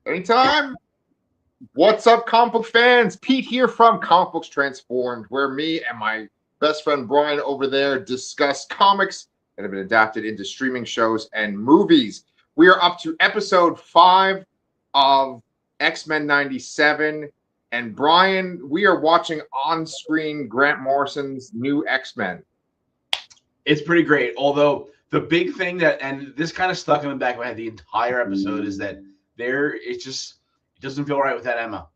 Anytime. What's up, comic book fans? Pete here from Comic Books Transformed, where me and my best friend Brian over there discuss comics that have been adapted into streaming shows and movies. We are up to episode 5 of X-Men 97. And Brian, we are watching on screen Grant Morrison's new X-Men. It's pretty great. Although the big thing and this kind of stuck in the back of my head the entire episode, is that it doesn't feel right with that Emma.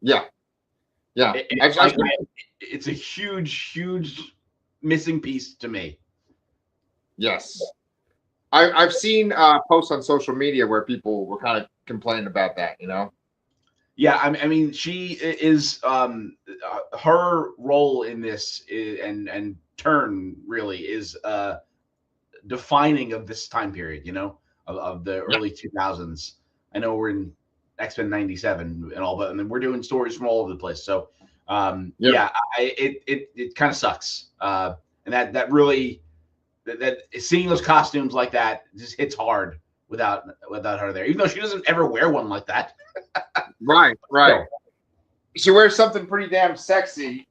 Yeah. It's a huge missing piece to me. Yes. I've seen posts on social media where people were kind of complaining about that, Yeah, I mean, she is her role in this and turn really is defining of this time period, of the early 2000s. I know we're in X-Men 97 and all that, and then we're doing stories from all over the place. So it kind of sucks. And that really that seeing those costumes like that just hits hard without her there, even though she doesn't ever wear one like that. Right. She wears something pretty damn sexy,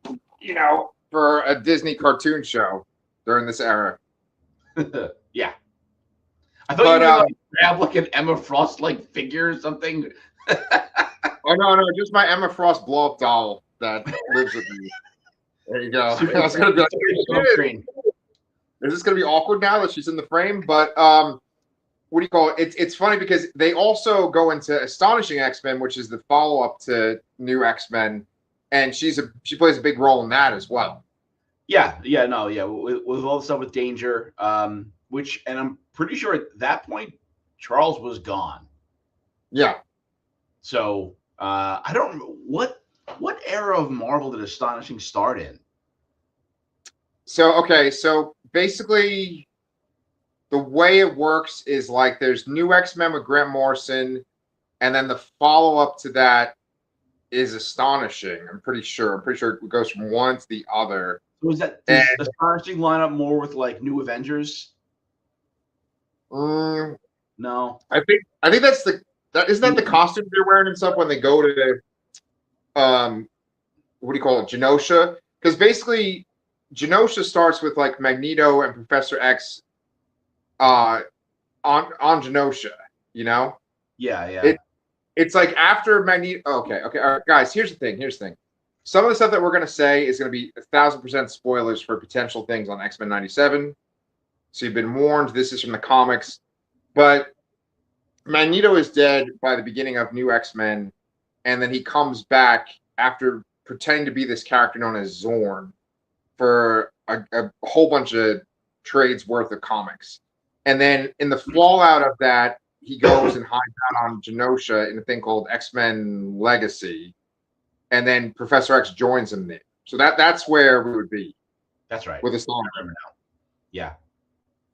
for a Disney cartoon show during this era. Yeah. I thought you were grab like an Emma Frost like figure or something. Oh no, just my Emma Frost blow up doll that lives with me. There you go. I was gonna be like, is this gonna be awkward now that she's in the frame? But what do you call it? It's funny because they also go into Astonishing X-Men, which is the follow-up to New X-Men, and she plays a big role in that as well. Yeah. With all the stuff with Danger, and I'm pretty sure at that point Charles was gone. Yeah. So I don't remember what era of Marvel did Astonishing start in. So basically, the way it works is like there's New X-Men with Grant Morrison, and then the follow-up to that is Astonishing. I'm pretty sure it goes from one to the other. So is that Astonishing line up more with like New Avengers? No, I think that's isn't that the costumes they're wearing and stuff when they go to what do you call it, Genosha? Because basically Genosha starts with like Magneto and Professor X on Genosha, Yeah. It's like after Magneto. Okay, all right, guys. Here's the thing. Some of the stuff that we're gonna say is gonna be 1,000% spoilers for potential things on X-Men 97. So you've been warned. This is from the comics, but Magneto is dead by the beginning of New X-Men, and then he comes back after pretending to be this character known as Zorn for a whole bunch of trades worth of comics. And then in the fallout of that, he goes and hides out on Genosha in a thing called X-Men Legacy. And then Professor X joins him there. So that's where we would be. That's right. With Astonishing. Yeah.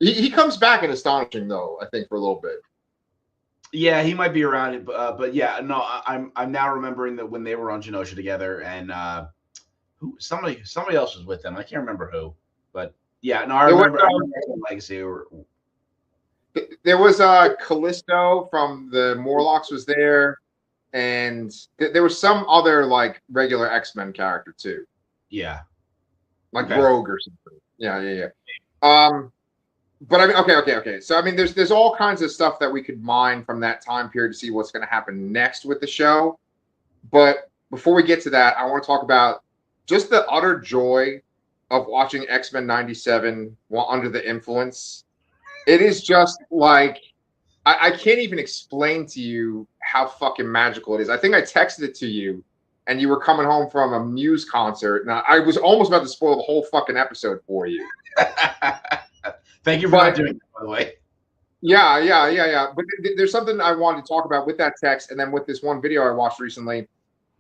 He comes back in Astonishing, though, I think, for a little bit. Yeah, he might be around it, but yeah, no, I'm now remembering that when they were on Genosha together, and somebody else was with them. I can't remember who, but yeah, no, I remember Legacy. There was Callisto from the Morlocks was there, and there was some other like regular X-Men character too. Yeah, like Rogue or something. Yeah. But I mean, okay. So I mean, there's all kinds of stuff that we could mine from that time period to see what's going to happen next with the show. But before we get to that, I want to talk about just the utter joy of watching X-Men 97 while under the influence. It is just like I can't even explain to you how fucking magical it is. I think I texted it to you, and you were coming home from a Muse concert. Now I was almost about to spoil the whole fucking episode for you. Thank you for not doing that, by the way. Yeah. But there's something I wanted to talk about with that text, and then with this one video I watched recently,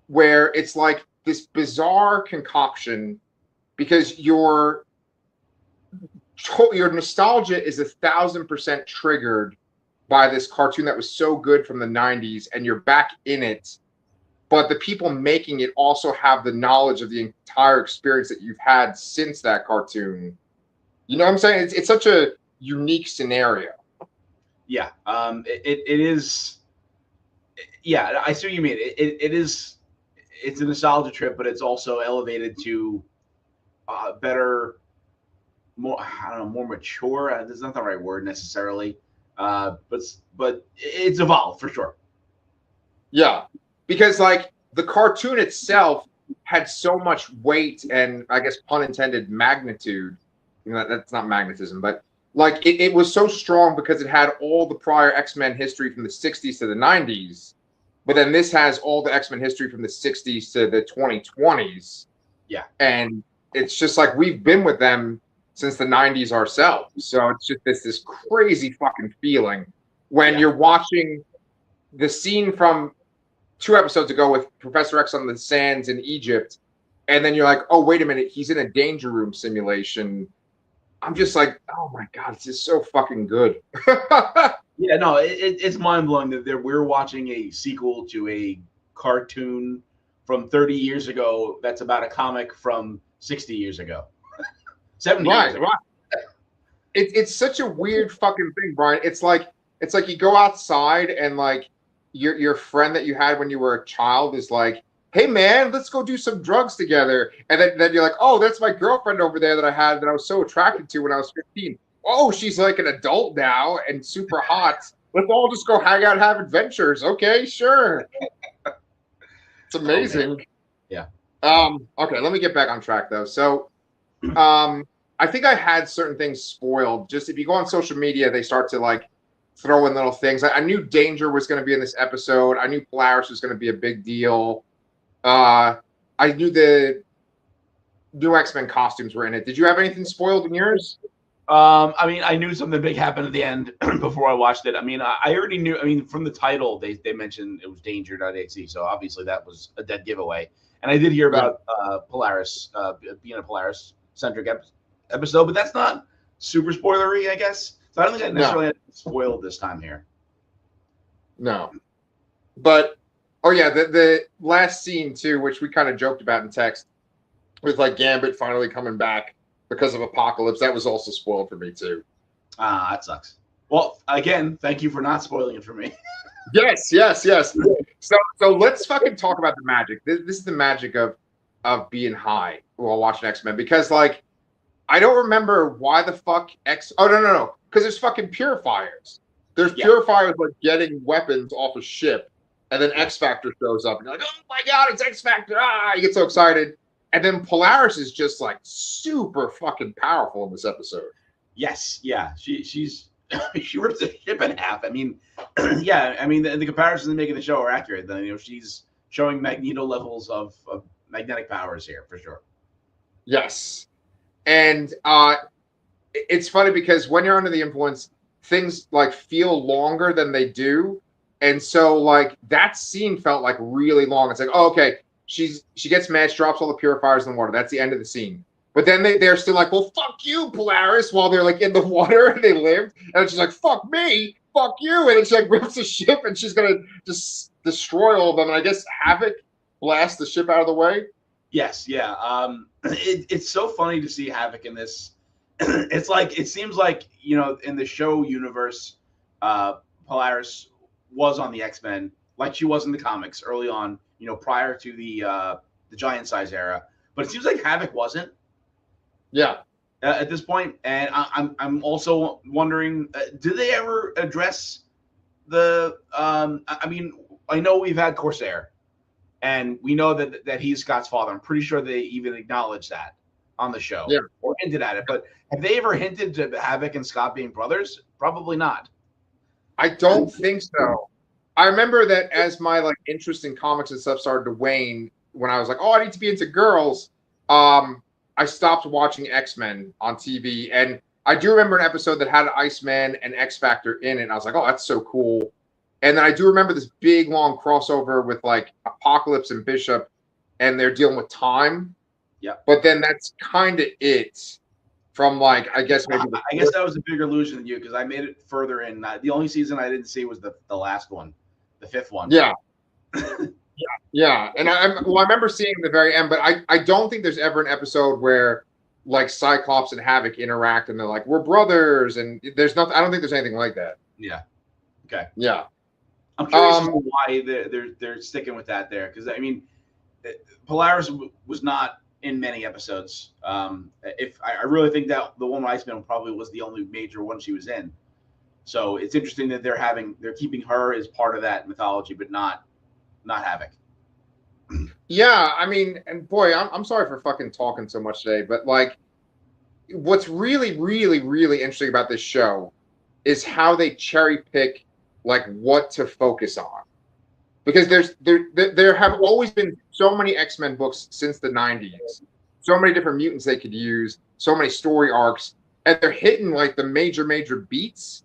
where it's like this bizarre concoction, because your nostalgia is 1,000% triggered by this cartoon that was so good from the 90s, and you're back in it, but the people making it also have the knowledge of the entire experience that you've had since that cartoon. You know what I'm saying? It's such a unique scenario. Yeah, it is. Yeah, I see what you mean. It's a nostalgia trip, but it's also elevated to better, more, I don't know, more mature. That's not the right word necessarily, but it's evolved for sure. Yeah, because like the cartoon itself had so much weight and I guess pun intended magnitude. That's not magnetism, but like it was so strong because it had all the prior X-Men history from the 60s to the 90s. But then this has all the X-Men history from the 60s to the 2020s. Yeah. And it's just like we've been with them since the 90s ourselves. So it's just this crazy fucking feeling when you're watching the scene from 2 episodes ago with Professor X on the sands in Egypt, and then you're like, oh, wait a minute, he's in a danger room simulation. I'm just like, oh my God, this is so fucking good. Yeah, no, it's mind blowing that we're watching a sequel to a cartoon from 30 years ago that's about a comic from 60 years ago, 70 years ago. Right. It's such a weird fucking thing, Brian. It's like you go outside and like your friend that you had when you were a child is like, hey man, let's go do some drugs together. And then you're like, oh, that's my girlfriend over there that I had that I was so attracted to when I was 15. Oh, she's like an adult now and super hot. Let's all just go hang out and have adventures. Okay, sure. It's amazing. Oh, yeah. Okay, let me get back on track though. So I think I had certain things spoiled. Just if you go on social media, they start to like throw in little things. I knew Danger was going to be in this episode. I knew Polaris was going to be a big deal. I knew the new X-Men costumes were in it. Did you have anything spoiled in yours? I mean, I knew something big happened at the end before I watched it. I mean, I already knew. I mean, from the title, they mentioned it was Danger.exe, so obviously that was a dead giveaway. And I did hear about Polaris being a Polaris-centric episode, but that's not super spoilery, I guess. So I don't think I necessarily had spoiled this time here. No, but oh yeah, the last scene too, which we kind of joked about in text, with like Gambit finally coming back because of Apocalypse. That was also spoiled for me too. That sucks. Well, again, thank you for not spoiling it for me. Yes. So let's fucking talk about the magic. This is the magic of being high while watching X-Men, because like I don't remember why the fuck Oh no, because there's fucking purifiers. There's purifiers like getting weapons off a ship, and then X Factor shows up, and you're like, oh my God, it's X Factor! You get so excited. And then Polaris is just like super fucking powerful in this episode. Yes, yeah, she's she rips the ship in half. I mean, yeah, I mean the comparisons they make in the show are accurate. You know, she's showing Magneto levels of magnetic powers here for sure. Yes, and it's funny because when you're under the influence, things like feel longer than they do, and so like that scene felt like really long. It's like, oh, okay. She gets mad, she drops all the purifiers in the water. That's the end of the scene. But then they're still like, well, fuck you, Polaris, while they're like in the water and they lived. And she's like, fuck me, fuck you. And then she like rips the ship and she's going to just destroy all of them. And I guess Havoc blasts the ship out of the way. Yes, yeah. It's so funny to see Havoc in this. It's like, it seems like, you know, in the show universe, Polaris was on the X-Men like she was in the comics early on, you know, prior to the Giant Size era. But it seems like Havoc wasn't. Yeah. At this point, and I'm also wondering, did they ever address the? I mean, I know we've had Corsair, and we know that he's Scott's father. I'm pretty sure they even acknowledged that on the show, or hinted at it. But have they ever hinted to Havoc and Scott being brothers? Probably not. I don't think so. I remember that as my like interest in comics and stuff started to wane, when I was like, oh, I need to be into girls. I stopped watching X-Men on TV, and I do remember an episode that had Iceman and X Factor in it. And I was like, oh, that's so cool. And then I do remember this big long crossover with like Apocalypse and Bishop, and they're dealing with time. Yeah. But then that's kind of it from like, I guess maybe. I guess that was a bigger illusion than you, because I made it further in. The only season I didn't see was the last one, the 5th one. Yeah. Yeah, and I remember seeing the very end, but I don't think there's ever an episode where like Cyclops and Havoc interact and they're like, we're brothers, and there's nothing. I don't think there's anything like that. Yeah. Okay. Yeah. I'm curious as to why they're sticking with that there, because I mean, Polaris was not in many episodes. If I really think that the Woman Iceman probably was the only major one she was in. So it's interesting that they're keeping her as part of that mythology, but not Havoc. Yeah, I mean, and boy, I'm sorry for fucking talking so much today, but like, what's really, really, really interesting about this show is how they cherry pick like what to focus on. Because there have always been so many X-Men books since the 90s, so many different mutants they could use, so many story arcs, and they're hitting like the major beats,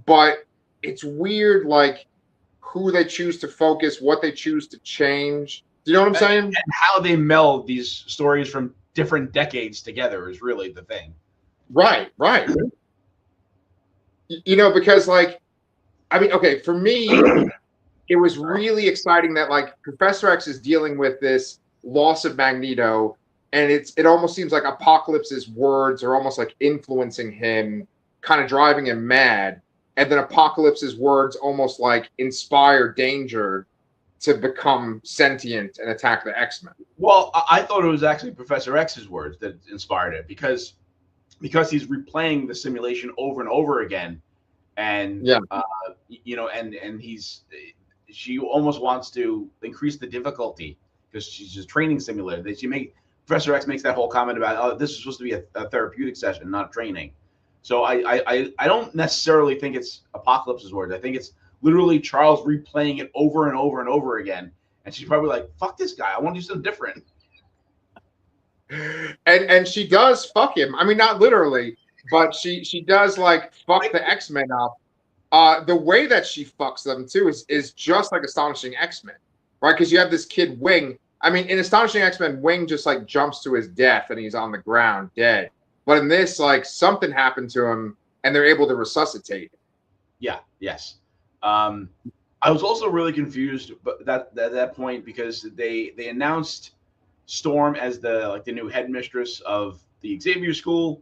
but it's weird like who they choose to focus, what they choose to change. Do you know what I'm saying? And how they meld these stories from different decades together is really the thing. Right. You know, because like, I mean, okay, for me, it was really exciting that like Professor X is dealing with this loss of Magneto, and it almost seems like Apocalypse's words are almost like influencing him, kind of driving him mad, and then Apocalypse's words almost like inspire Danger to become sentient and attack the X-Men. Well, I thought it was actually Professor X's words that inspired it, because he's replaying the simulation over and over again, and you know, and she almost wants to increase the difficulty because she's just training simulator. Professor X makes that whole comment about, oh, this is supposed to be a therapeutic session, not training. So I don't necessarily think it's Apocalypse's words. I think it's literally Charles replaying it over and over and over again. And she's probably like, fuck this guy. I want to do something different. And she does fuck him. I mean, not literally, but she does like fuck the X-Men up. The way that she fucks them too is just like Astonishing X-Men, right? Because you have this kid Wing. I mean, in Astonishing X-Men, Wing just like jumps to his death and he's on the ground dead. But in this, like something happened to him and they're able to resuscitate him. Yeah. Yes. I was also really confused, but at that point, because they announced Storm as the new headmistress of the Xavier School,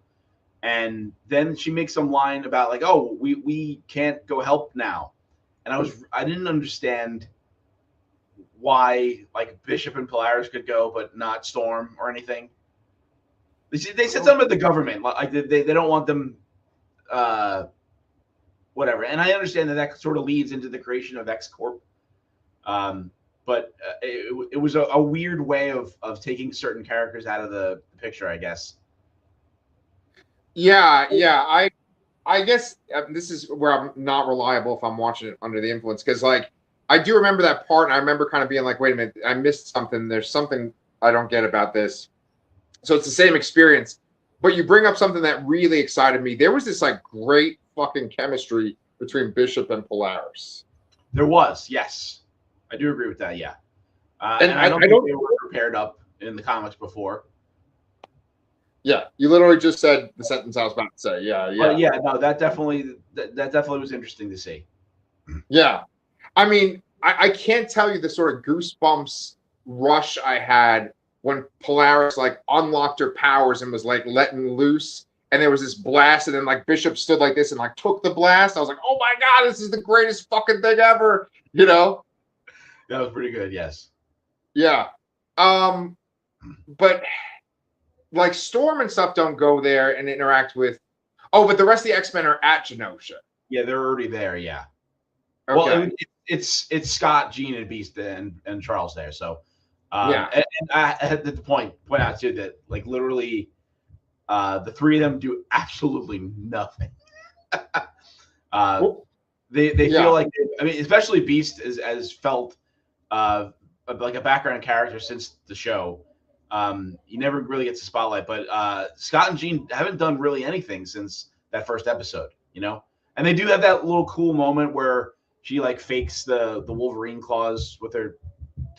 and then she makes some line about like, oh, we can't go help now, and I didn't understand why like Bishop and Polaris could go but not Storm or anything. They said something about the government, like they don't want them, whatever. And I understand that sort of leads into the creation of X Corp, but it was a weird way of taking certain characters out of the picture, I guess. Yeah. I guess this is where I'm not reliable if I'm watching it under the influence, because like I do remember that part, and I remember kind of being like, wait a minute, I missed something. There's something I don't get about this. So it's the same experience, but you bring up something that really excited me. There was this like great fucking chemistry between Bishop and Polaris. There was, yes, I do agree with that. Yeah, and I don't think they were prepared up in the comics before. Yeah, you literally just said the sentence I was about to say. Yeah. But yeah, no, that definitely was interesting to see. Yeah, I mean, I can't tell you the sort of goosebumps rush I had when Polaris like unlocked her powers and was like letting loose, and there was this blast, and then like Bishop stood like this and like took the blast. I was like, oh my god, this is the greatest fucking thing ever, you know? That was pretty good, yes. Yeah. But like Storm and stuff don't go there and interact with. Oh, but the rest of the X-Men are at Genosha. Yeah, they're already there. Yeah. Okay. Well, I mean, it's Scott, Jean, and Beast and Charles there. So yeah, and I had to point out too that like literally, the three of them do absolutely nothing. They feel like I mean, especially Beast has felt like a background character since the show. He never really gets a spotlight, but Scott and Jean haven't done really anything since that first episode, you know? And they do have that little cool moment where she like fakes the Wolverine claws with her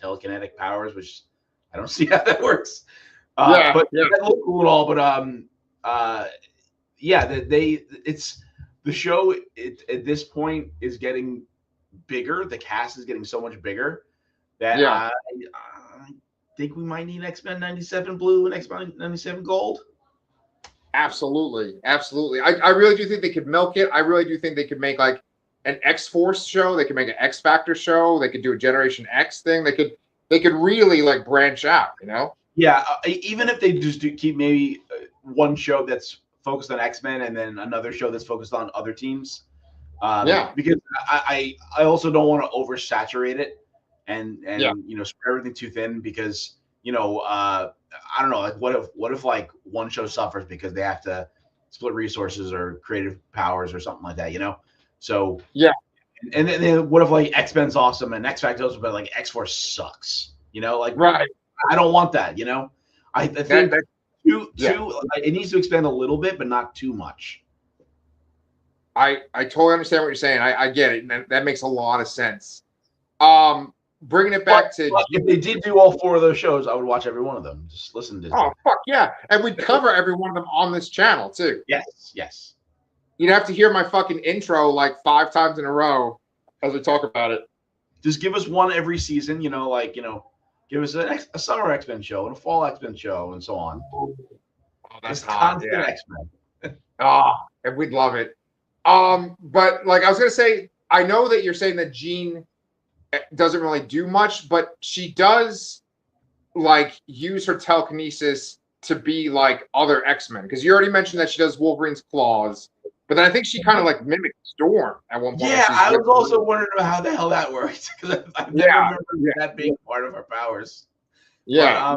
telekinetic powers, which I don't see how that works. But that looked cool and all, but it's the show at this point is getting bigger. The cast is getting so much bigger that I think we might need X-Men 97 Blue and X-Men 97 Gold. Absolutely. I really do think they could milk it. I really do think they could make like an X Force show. They could make an X Factor show. They could do a Generation X thing. They could really like branch out. You know? Yeah, even if they just keep maybe one show that's focused on X-Men and then another show that's focused on other teams. Yeah. Because I also don't want to oversaturate it and spread everything too thin because I don't know, like what if like one show suffers because they have to split resources or creative powers or something like that, So yeah. And then what if like X-Men's awesome and X Factor's awesome, but like X-Force sucks, like right. I don't want that, I think it needs to expand a little bit, but not too much. I totally understand what you're saying. I get it. That makes a lot of sense. Bringing it back to if they did do all 4 of those shows, I would watch every one of them. Just listen to. Oh fuck yeah! And we'd cover every one of them on this channel too. Yes. You'd have to hear my fucking intro like 5 times in a row as we talk about it. Just give us one every season. Give us a summer X-Men show and a fall X-Men show and so on. Oh, that's constant X-Men. And we'd love it. But like I was gonna say, I know that you're saying that Jean doesn't really do much, but she does like use her telekinesis to be like other X-Men. Because you already mentioned that she does Wolverine's claws, but then I think she kind of like mimicked Storm at one point. Yeah, I was also wondering about how the hell that works because I've never remembered that being part of her powers. Yeah,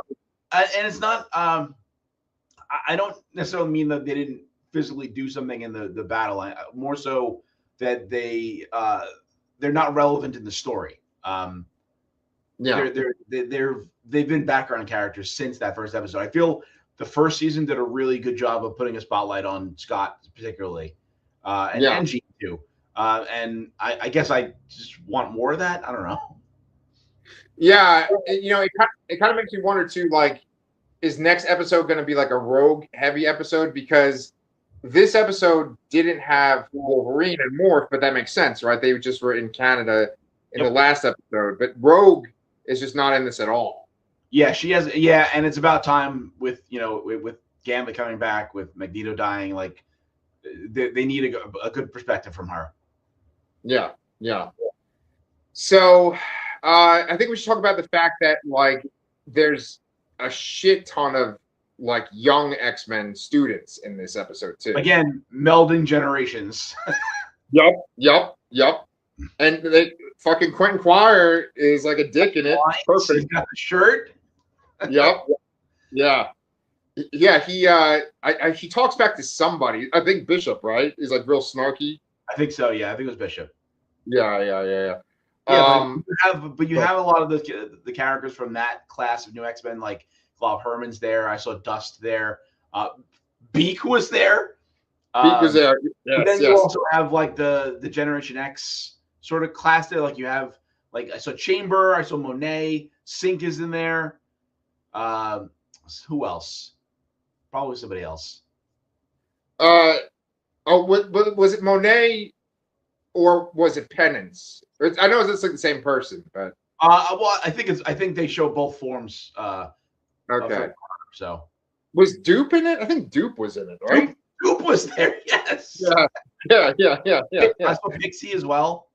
but, and it's not. I don't necessarily mean that they didn't physically do something in the battle. More so that they're not relevant in the story. They've been background characters since that first episode. I feel the first season did a really good job of putting a spotlight on Scott particularly, and Jean too. And I guess I just want more of that. I don't know. Yeah, it kind of makes me wonder too. Like, is next episode going to be like a Rogue heavy episode? Because this episode didn't have Wolverine and Morph, but that makes sense, right? They just were in Canada in the last episode, but Rogue is just not in this at all. Yeah, she has. Yeah, and it's about time with with Gambit coming back, with Magneto dying. Like they need a good perspective from her. Yeah. So I think we should talk about the fact that like there's a shit ton of like young X-Men students in this episode too. Again, melding generations. Yep. And they fucking Quentin Quire is like a dick in it. Perfect. He's got the shirt. Yep. Yeah. He talks back to somebody. I think Bishop, right? He's like real snarky. I think so. Yeah, I think it was Bishop. Yeah. But you have a lot of the characters from that class of new X-Men, like Glob Herman's there. I saw Dust there. Beak was there. Beak was there. Yes, but then you also have like the Generation X sort of class there. Like you have like I saw Chamber, I saw Monet, Sync is in there. Who else? Probably somebody else. Was it Monet or was it Penance? I know it's like the same person, but well, I think they show both forms. Okay. So was Dupe in it? I think Dupe was in it, right? Dupe was there. Yes. Yeah. I saw Pixie as well.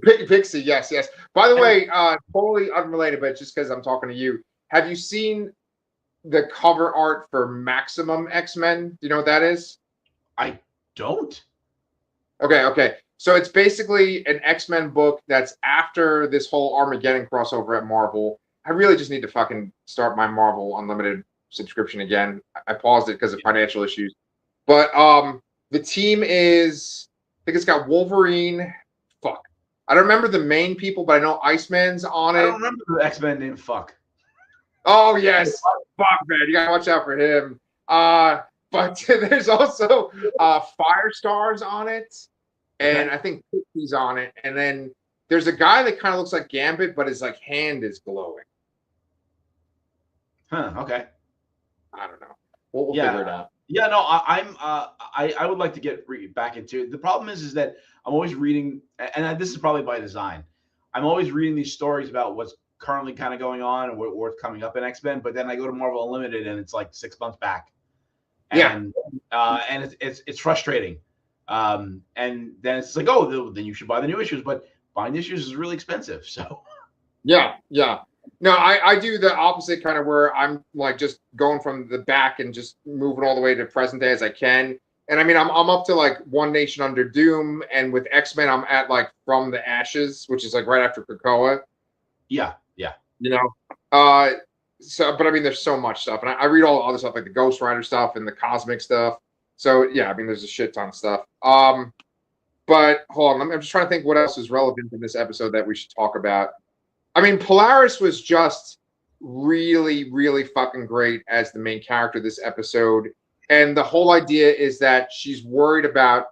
Pixie, yes. By the way, totally unrelated, but just because I'm talking to you, have you seen the cover art for Maximum X-Men? Do you know what that is? I don't. Okay. So it's basically an X-Men book that's after this whole Armageddon crossover at Marvel. I really just need to fucking start my Marvel Unlimited subscription again. I paused it because of financial issues. But the team is, I think it's got Wolverine. Fuck. I don't remember the main people, but I know Iceman's on it. I don't remember the X-Men named Fuck. Oh, yes. Fuck, man. You got to watch out for him. But there's also Firestar's on it. And I think Pixie's on it. And then there's a guy that kind of looks like Gambit, but his like hand is glowing. Huh. Okay. I don't know. We'll figure it out. Yeah. No. I would like to get back into it. The problem is that I'm always reading, and this is probably by design. I'm always reading these stories about what's currently kind of going on and what's coming up in X-Men, but then I go to Marvel Unlimited and it's like 6 months back. And it's frustrating And then it's like, oh, then you should buy the new issues, but buying the issues is really expensive. So Yeah, yeah. No, I do the opposite kind of where I'm like just going from the back and just moving all the way to present day as I can. And I mean, I'm up to like One Nation Under Doom, and with X-Men, I'm at like From the Ashes, which is like right after Krakoa. yeah, yeah. You know, uh, so but I mean, there's so much stuff, and I read all the other stuff like the Ghost Rider stuff and the Cosmic stuff. So yeah, I mean, there's a shit ton of stuff. But hold on, I'm just trying to think what else is relevant in this episode that we should talk about. I mean, Polaris was just really, really fucking great as the main character this episode. And the whole idea is that she's worried about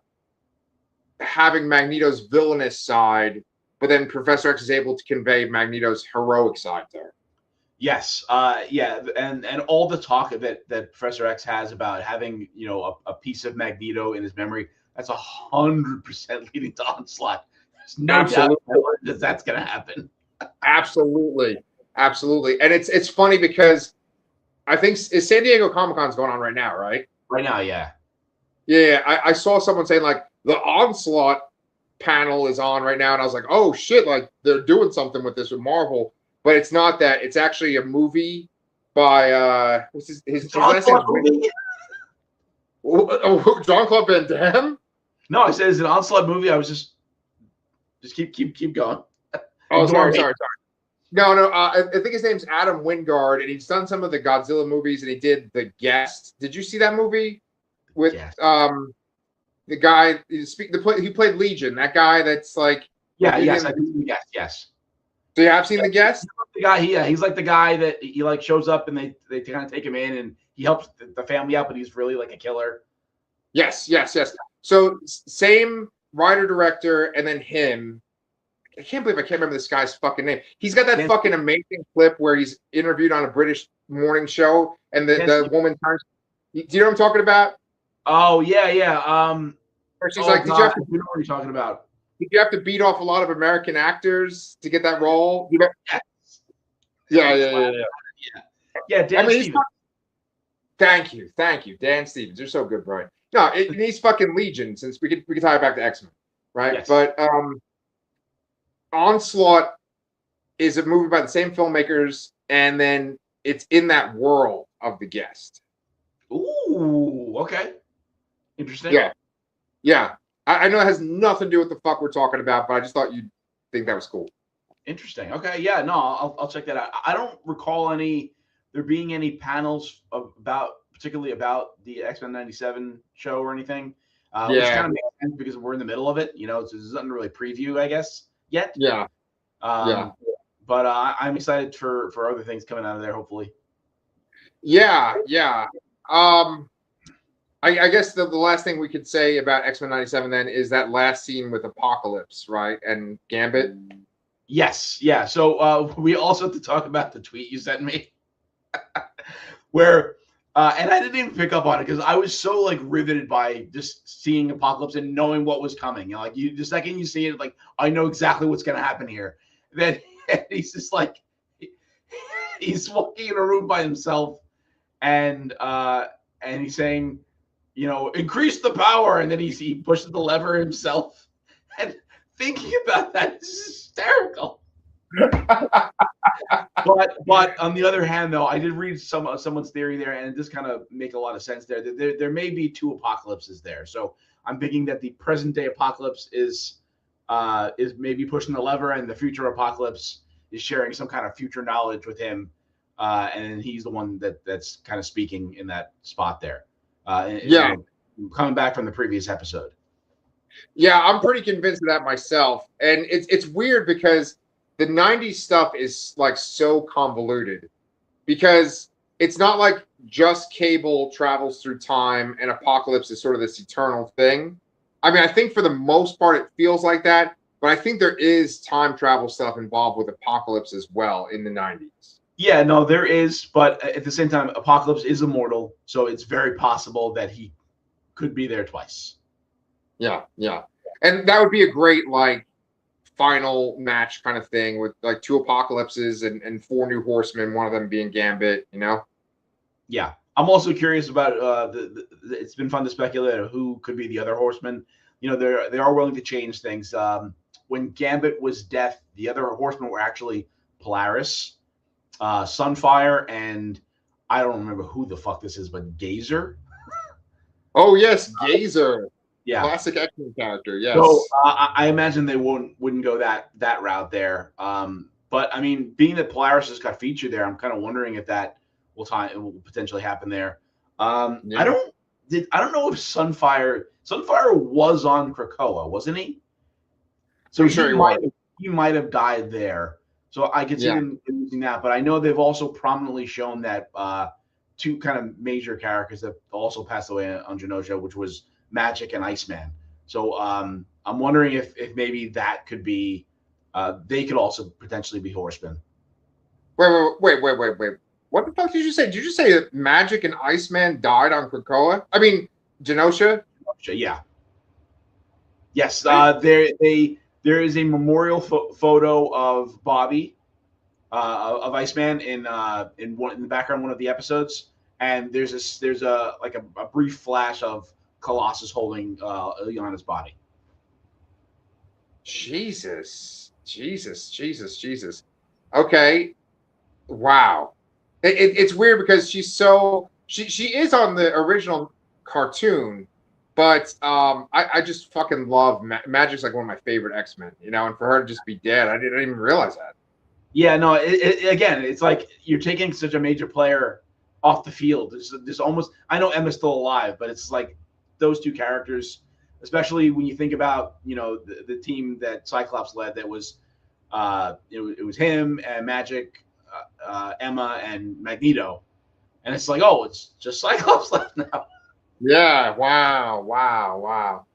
having Magneto's villainous side, but then Professor X is able to convey Magneto's heroic side to her. Yes, yeah, and all the talk that Professor X has about having a piece of Magneto in his memory, that's 100% leading to Onslaught. There's no doubt that's going to happen. Absolutely, absolutely, and it's funny because I think is San Diego Comic-Con's going on right now, right? Right now, yeah. Yeah, I saw someone saying like the Onslaught panel is on right now, and I was like, oh shit, like they're doing something with this with Marvel, but it's not that. It's actually a movie by what's his last name? Jean-Claude Van Damme? No, I said it's an Onslaught movie. I was just keep going. Oh, sorry. No. I think his name's Adam Wingard, and he's done some of the Godzilla movies, and he did The Guest. Did you see that movie with the guy he played Legion? That guy that's like yes, I think The Guest. Yes. So you have seen The Guest? The guy, he's like the guy that he like shows up and they kind of take him in and he helps the family out, but he's really like a killer. Yes. So same writer director, and then him. I can't believe I can't remember this guy's fucking name. He's got that fucking amazing clip where he's interviewed on a British morning show, and the woman turns. Do you know what I'm talking about? Oh yeah. Where she's like, "Did you have to?" You know what you're talking about? Did you have to beat off a lot of American actors to get that role? You know? Yeah. Yeah, Dan Stevens. Thank you, Dan Stevens. You're so good, Brian. No, he's fucking Legion. Since we could tie it back to X-Men, right? Yes. But Onslaught is a movie by the same filmmakers, and then it's in that world of The Guest. Ooh, okay. Interesting. Yeah. I know it has nothing to do with the fuck we're talking about, but I just thought you'd think that was cool. Interesting. Okay, yeah, no, I'll check that out. I don't recall there being any panels particularly about the X-Men 97 show or anything. Which kind of makes sense because we're in the middle of it. So this isn't really preview, I guess, yet. Yeah. But I'm excited for other things coming out of there, hopefully. Yeah. I guess the last thing we could say about X-Men 97 then is that last scene with Apocalypse, right? And Gambit. Yes. Yeah. So we also have to talk about the tweet you sent me where and I didn't even pick up on it because I was so like riveted by just seeing Apocalypse and knowing what was coming. Like the second you see it, like I know exactly what's going to happen here. Then he's just like he's walking in a room by himself and he's saying, increase the power, and then he pushes the lever himself. And thinking about that is hysterical. but on the other hand, though, I did read someone's theory there, and it does kind of make a lot of sense there. There may be two apocalypses there, so I'm thinking that the present day Apocalypse is maybe pushing the lever, and the future Apocalypse is sharing some kind of future knowledge with him, and he's the one that's kind of speaking in that spot there. Coming back from the previous episode. Yeah, I'm pretty convinced of that myself, and it's weird because the 90s stuff is like so convoluted because it's not like just Cable travels through time and Apocalypse is sort of this eternal thing. I mean, I think for the most part it feels like that, but I think there is time travel stuff involved with Apocalypse as well in the 90s. Yeah, no, there is, but at the same time, Apocalypse is immortal, so it's very possible that he could be there twice. Yeah. And that would be a great like final match kind of thing with like two Apocalypses and four new Horsemen, one of them being Gambit, Yeah. I'm also curious about it's been fun to speculate who could be the other Horseman. they are willing to change things. When Gambit was deaf, the other horsemen were actually Polaris, Sunfire, and I don't remember who the fuck this is, but Gazer. Oh yes, Gazer. Yeah. Classic X-Men character. Yes. So I imagine they wouldn't go that route there. But I mean, being that Polaris just got featured there, I'm kind of wondering if that will potentially happen there. I don't know if Sunfire was on Krakoa, wasn't he? So he might have died there. So I could see them using that, but I know they've also prominently shown that two kind of major characters that also passed away on Genosha, which was Magic and Iceman. So I'm wondering if maybe that could be they could also potentially be horsemen. Wait. What the fuck did you say? Did you just say that Magic and Iceman died on Krakoa? I mean, Genosha? Yeah. Yes, there is a memorial photo of Bobby, of Iceman in the background of one of the episodes, and there's a brief flash of Colossus holding Illyana's body. Jesus. Okay. Wow. It's weird because she is on the original cartoon, but I just fucking love Magic's like one of my favorite X-Men, and for her to just be dead, I didn't even realize that. Yeah, no, again, it's like you're taking such a major player off the field. There's almost, I know Emma's still alive, but it's like those two characters, especially when you think about, the team that Cyclops led, that was, it was him and Magic, Emma and Magneto. And it's like, oh, it's just Cyclops left now. Yeah. Wow.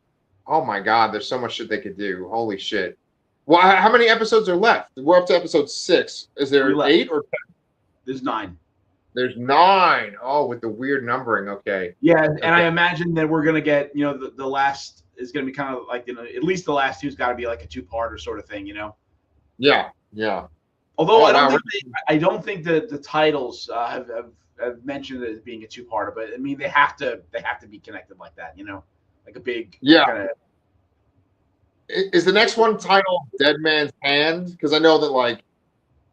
Oh my God. There's so much shit they could do. Holy shit. Well, how many episodes are left? We're up to episode 6. Is there 8 or 10? There's 9. There's 9. Oh, with the weird numbering. Okay. Yeah. And I imagine that we're going to get, the last is going to be kind of like, at least the last two's got to be like a 2-parter sort of thing, Yeah. Although I don't think that the titles have mentioned it as being a 2-parter, but I mean they have to be connected like that, like a big kinda... Is the next one titled Dead Man's Hand? Because I know that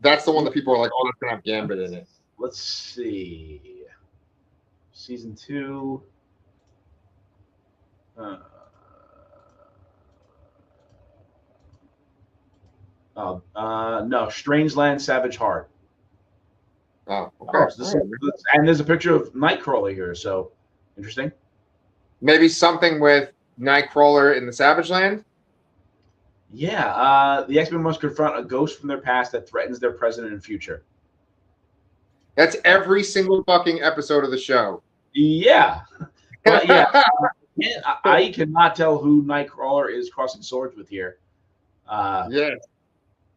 that's the one that people are like, oh, that's gonna have Gambit in it. Let's see, season 2. No, Strangeland Savage Heart. Oh, okay. And there's a picture of Nightcrawler here, so interesting. Maybe something with Nightcrawler in the Savage Land? Yeah, the X-Men must confront a ghost from their past that threatens their present and future. That's every single fucking episode of the show. Yeah. But yeah, I cannot tell who Nightcrawler is crossing swords with here. Yes.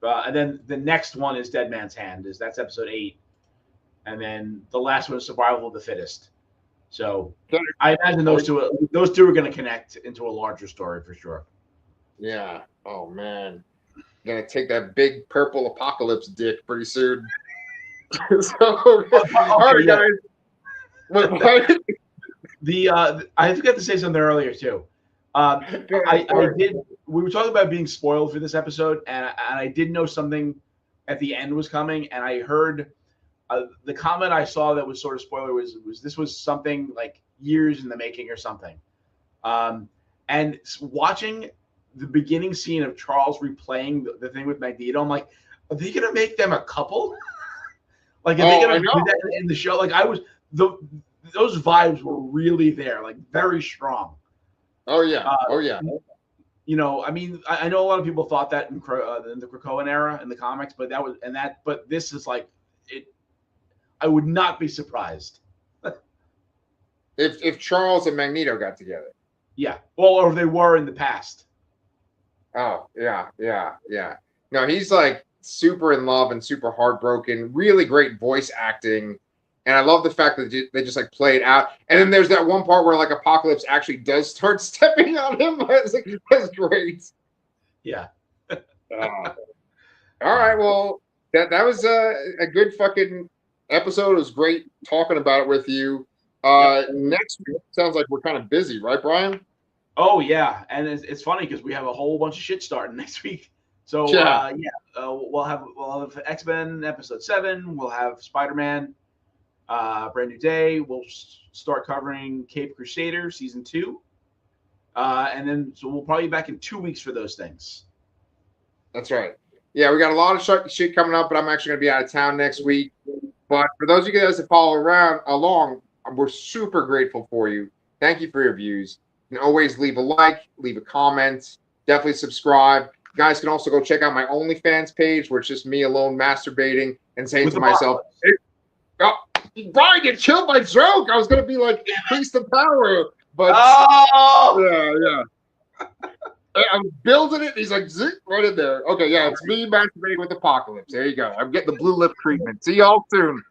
And then the next one is Dead Man's Hand. That's episode 8. And then the last one is Survival of the Fittest. So I imagine those two are going to connect into a larger story for sure. Yeah. Oh man, gonna take that big purple apocalypse dick pretty soon. All right, guys. I forgot to say something earlier too. I did. We were talking about being spoiled for this episode, and I did know something at the end was coming, and I heard the comment I saw that was sort of spoiler was this was something like years in the making or something. And watching the beginning scene of Charles replaying the thing with Magneto, I'm like, are they gonna make them a couple? Like, are they gonna do that in the show? Like, those vibes were really there, like very strong. Oh yeah. I mean, I know a lot of people thought that in the Krakoan era in the comics, but but this is like it. I would not be surprised if Charles and Magneto got together. Yeah, well, or if they were in the past. Oh yeah. No, he's like super in love and super heartbroken. Really great voice acting. And I love the fact that they just like play it out. And then there's that one part where like Apocalypse actually does start stepping on him. That's great. Yeah. All right. Well, that was a good fucking episode. It was great talking about it with you. Next week sounds like we're kind of busy, right, Brian? Oh yeah, and it's funny because we have a whole bunch of shit starting next week. So we'll have X-Men episode 7. We'll have Spider-Man, Brand New Day. We'll start covering Cape Crusader season 2, and then so we'll probably be back in 2 weeks for those things. That's right. Yeah, we got a lot of shit coming up, but I'm actually going to be out of town next week. But for those of you guys that follow along, we're super grateful for you. Thank you for your views. You can always leave a like, leave a comment, definitely subscribe. You guys can also go check out my OnlyFans page, where it's just me alone masturbating and saying to myself, hey, oh, Brian, you killed my joke. I was going to be like, increase the power. But yeah. I was building it. He's like, zip, right in there. Okay, yeah, it's me masturbating with Apocalypse. There you go. I'm getting the blue lip treatment. See y'all soon.